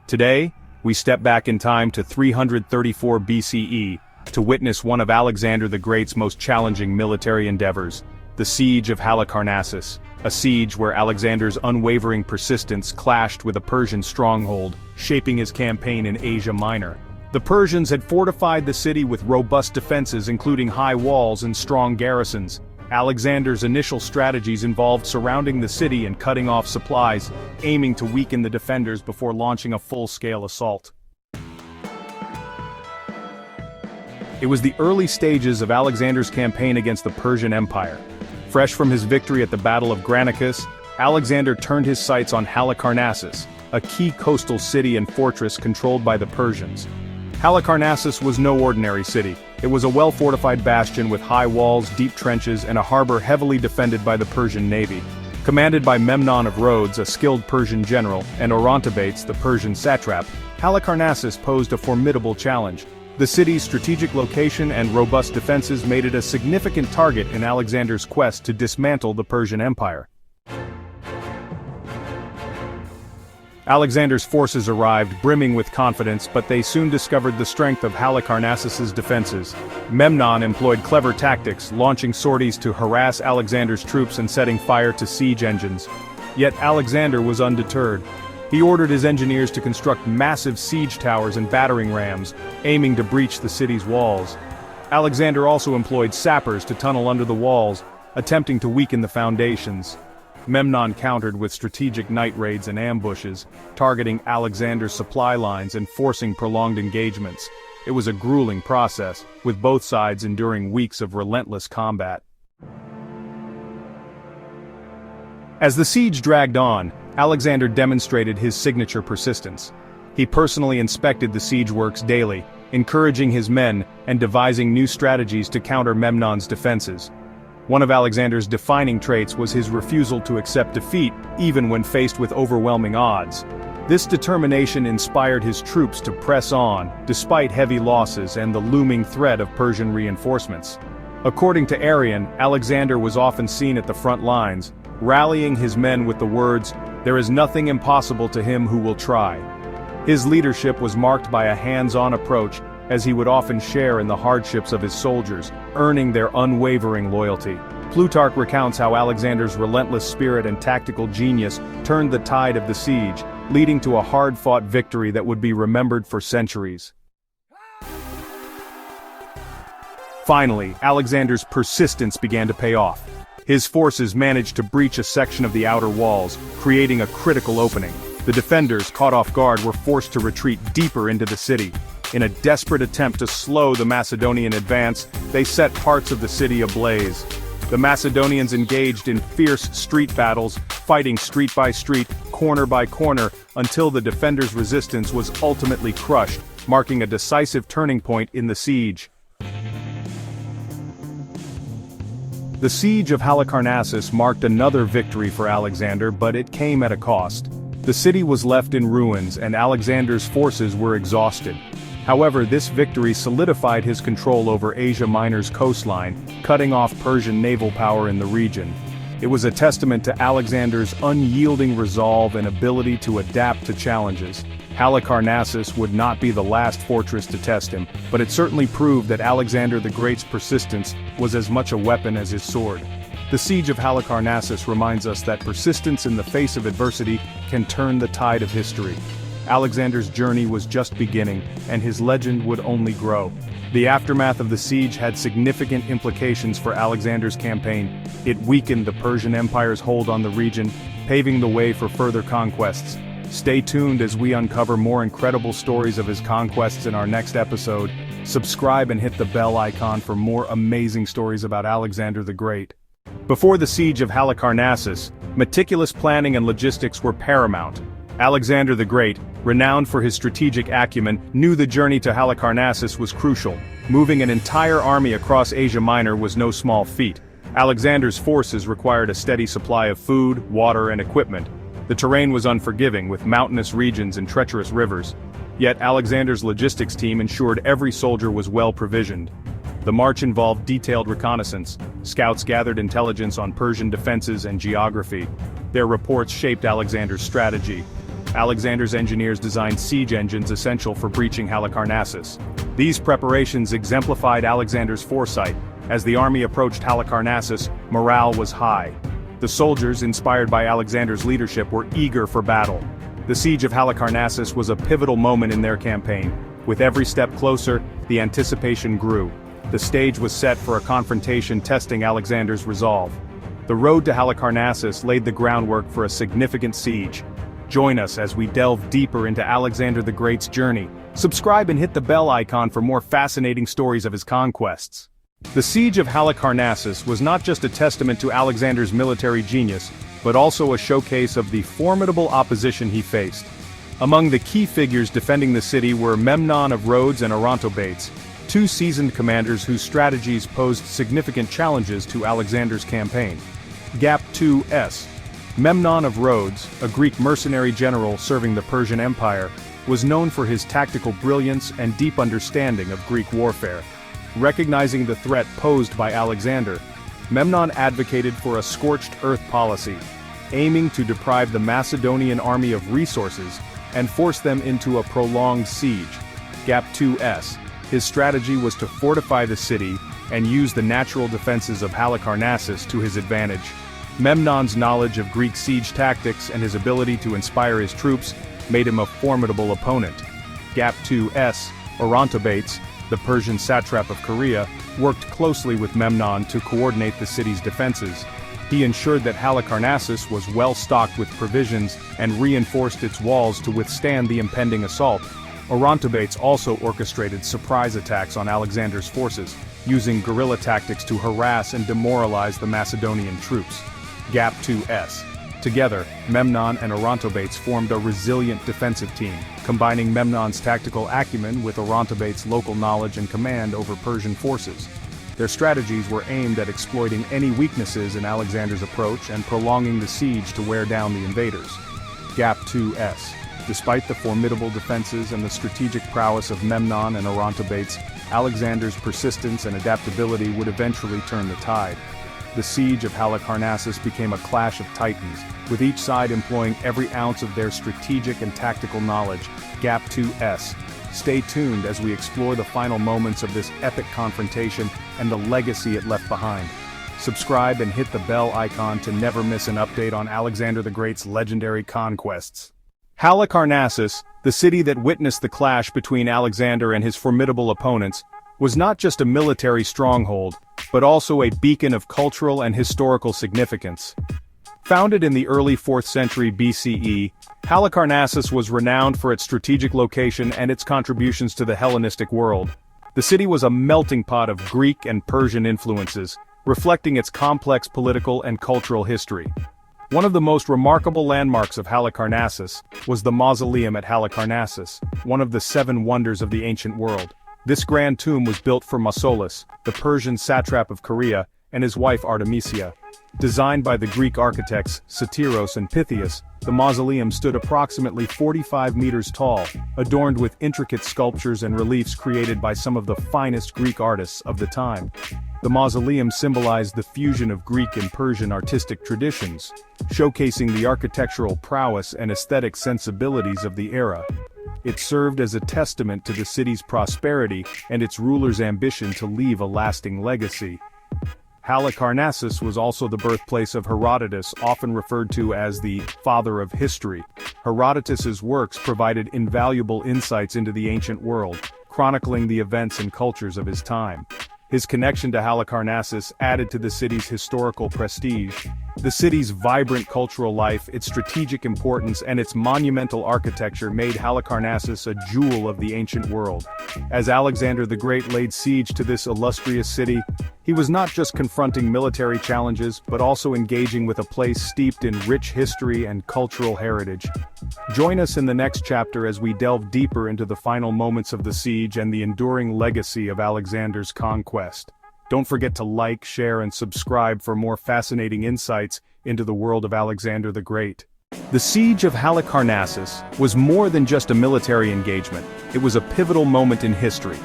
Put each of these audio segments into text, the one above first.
Today, we step back in time to 334 BCE to witness one of Alexander the Great's most challenging military endeavors, the Siege of Halicarnassus, a siege where Alexander's unwavering persistence clashed with a Persian stronghold, shaping his campaign in Asia Minor. The Persians had fortified the city with robust defenses including high walls and strong garrisons. Alexander's initial strategies involved surrounding the city and cutting off supplies, aiming to weaken the defenders before launching a full-scale assault. It was the early stages of Alexander's campaign against the Persian Empire. Fresh from his victory at the Battle of Granicus, Alexander turned his sights on Halicarnassus, a key coastal city and fortress controlled by the Persians. Halicarnassus was no ordinary city. It was a well-fortified bastion with high walls, deep trenches, and a harbor heavily defended by the Persian navy. Commanded by Memnon of Rhodes, a skilled Persian general, and Orontabates, the Persian satrap, Halicarnassus posed a formidable challenge. The city's strategic location and robust defenses made it a significant target in Alexander's quest to dismantle the Persian Empire. Alexander's forces arrived brimming with confidence, but they soon discovered the strength of Halicarnassus's defenses. Memnon employed clever tactics, launching sorties to harass Alexander's troops and setting fire to siege engines. Yet Alexander was undeterred. He ordered his engineers to construct massive siege towers and battering rams, aiming to breach the city's walls. Alexander also employed sappers to tunnel under the walls, attempting to weaken the foundations. Memnon countered with strategic night raids and ambushes, targeting Alexander's supply lines and forcing prolonged engagements. It was a grueling process, with both sides enduring weeks of relentless combat. As the siege dragged on, Alexander demonstrated his signature persistence. He personally inspected the siege works daily, encouraging his men and devising new strategies to counter Memnon's defenses. One of Alexander's defining traits was his refusal to accept defeat, even when faced with overwhelming odds. This determination inspired his troops to press on, despite heavy losses and the looming threat of Persian reinforcements. According to Arrian, Alexander was often seen at the front lines, rallying his men with the words, "There is nothing impossible to him who will try." His leadership was marked by a hands-on approach, as he would often share in the hardships of his soldiers, earning their unwavering loyalty. Plutarch recounts how Alexander's relentless spirit and tactical genius turned the tide of the siege, leading to a hard-fought victory that would be remembered for centuries. Finally, Alexander's persistence began to pay off. His forces managed to breach a section of the outer walls, creating a critical opening. The defenders, caught off guard, were forced to retreat deeper into the city. In a desperate attempt to slow the Macedonian advance, they set parts of the city ablaze. The Macedonians engaged in fierce street battles, fighting street by street, corner by corner, until the defenders' resistance was ultimately crushed, marking a decisive turning point in the siege. The Siege of Halicarnassus marked another victory for Alexander, but it came at a cost. The city was left in ruins and Alexander's forces were exhausted. However, this victory solidified his control over Asia Minor's coastline, cutting off Persian naval power in the region. It was a testament to Alexander's unyielding resolve and ability to adapt to challenges. Halicarnassus would not be the last fortress to test him, but it certainly proved that Alexander the Great's persistence was as much a weapon as his sword. The Siege of Halicarnassus reminds us that persistence in the face of adversity can turn the tide of history. Alexander's journey was just beginning, and his legend would only grow. The aftermath of the siege had significant implications for Alexander's campaign. It weakened the Persian Empire's hold on the region, paving the way for further conquests. Stay tuned as we uncover more incredible stories of his conquests in our next episode. Subscribe and hit the bell icon for more amazing stories about Alexander the Great. Before the Siege of Halicarnassus, meticulous planning and logistics were paramount. Alexander the Great, renowned for his strategic acumen, knew the journey to Halicarnassus was crucial. Moving an entire army across Asia Minor was no small feat. Alexander's forces required a steady supply of food, water, and equipment. The terrain was unforgiving, with mountainous regions and treacherous rivers. Yet Alexander's logistics team ensured every soldier was well provisioned. The march involved detailed reconnaissance. Scouts gathered intelligence on Persian defenses and geography. Their reports shaped Alexander's strategy. Alexander's engineers designed siege engines essential for breaching Halicarnassus. These preparations exemplified Alexander's foresight. As the army approached Halicarnassus, morale was high. The soldiers, inspired by Alexander's leadership, were eager for battle. The Siege of Halicarnassus was a pivotal moment in their campaign. With every step closer, the anticipation grew. The stage was set for a confrontation testing Alexander's resolve. The road to Halicarnassus laid the groundwork for a significant siege. Join us as we delve deeper into Alexander the Great's journey. Subscribe and hit the bell icon for more fascinating stories of his conquests. The Siege of Halicarnassus was not just a testament to Alexander's military genius, but also a showcase of the formidable opposition he faced. Among the key figures defending the city were Memnon of Rhodes and Orontobates, two seasoned commanders whose strategies posed significant challenges to Alexander's campaign. Gap 2S. Memnon of Rhodes, a Greek mercenary general serving the Persian Empire, was known for his tactical brilliance and deep understanding of Greek warfare. Recognizing the threat posed by Alexander, Memnon advocated for a scorched earth policy, aiming to deprive the Macedonian army of resources and force them into a prolonged siege. Gap 2S. His strategy was to fortify the city and use the natural defenses of Halicarnassus to his advantage. Memnon's knowledge of Greek siege tactics and his ability to inspire his troops made him a formidable opponent. Gap 2S. Orontobates, the Persian satrap of Caria, worked closely with Memnon to coordinate the city's defenses. He ensured that Halicarnassus was well stocked with provisions and reinforced its walls to withstand the impending assault. Orontobates also orchestrated surprise attacks on Alexander's forces, using guerrilla tactics to harass and demoralize the Macedonian troops. Gap 2S. Together, Memnon and Orontobates formed a resilient defensive team, combining Memnon's tactical acumen with Orontobates' local knowledge and command over Persian forces. Their strategies were aimed at exploiting any weaknesses in Alexander's approach and prolonging the siege to wear down the invaders. Gap 2S. Despite the formidable defenses and the strategic prowess of Memnon and Orontobates, Alexander's persistence and adaptability would eventually turn the tide. The Siege of Halicarnassus became a clash of titans, with each side employing every ounce of their strategic and tactical knowledge. Gap 2S. Stay tuned as we explore the final moments of this epic confrontation and the legacy it left behind. Subscribe and hit the bell icon to never miss an update on Alexander the Great's legendary conquests. Halicarnassus, the city that witnessed the clash between Alexander and his formidable opponents, was not just a military stronghold, but also a beacon of cultural and historical significance. Founded in the early 4th century BCE, Halicarnassus was renowned for its strategic location and its contributions to the Hellenistic world. The city was a melting pot of Greek and Persian influences, reflecting its complex political and cultural history. One of the most remarkable landmarks of Halicarnassus was the mausoleum at Halicarnassus, one of the 7 wonders of the ancient world. This grand tomb was built for Mausolus, the Persian satrap of Caria, and his wife Artemisia. Designed by the Greek architects Satyros and Pythias, the mausoleum stood approximately 45 meters tall, adorned with intricate sculptures and reliefs created by some of the finest Greek artists of the time. The mausoleum symbolized the fusion of Greek and Persian artistic traditions, showcasing the architectural prowess and aesthetic sensibilities of the era. It served as a testament to the city's prosperity and its ruler's ambition to leave a lasting legacy. Halicarnassus was also the birthplace of Herodotus, often referred to as the father of history. Herodotus's works provided invaluable insights into the ancient world, chronicling the events and cultures of his time. His connection to Halicarnassus added to the city's historical prestige. The city's vibrant cultural life, its strategic importance, and its monumental architecture made Halicarnassus a jewel of the ancient world. As Alexander the Great laid siege to this illustrious city, he was not just confronting military challenges, but also engaging with a place steeped in rich history and cultural heritage. Join us in the next chapter as we delve deeper into the final moments of the siege and the enduring legacy of Alexander's conquest. Don't forget to like, share, and subscribe for more fascinating insights into the world of Alexander the Great. The Siege of Halicarnassus was more than just a military engagement. It was a pivotal moment in history.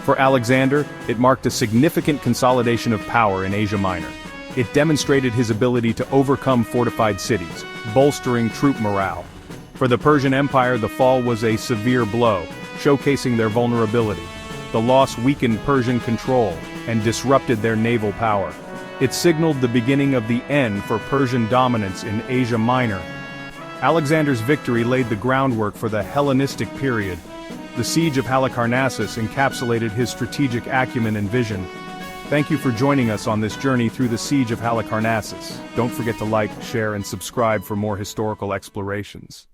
For Alexander, it marked a significant consolidation of power in Asia Minor. It demonstrated his ability to overcome fortified cities, bolstering troop morale. For the Persian Empire, the fall was a severe blow, showcasing their vulnerability. The loss weakened Persian control and disrupted their naval power. It signaled the beginning of the end for Persian dominance in Asia Minor. Alexander's victory laid the groundwork for the Hellenistic period. The Siege of Halicarnassus encapsulated his strategic acumen and vision. Thank you for joining us on this journey through the Siege of Halicarnassus. Don't forget to like, share, and subscribe for more historical explorations.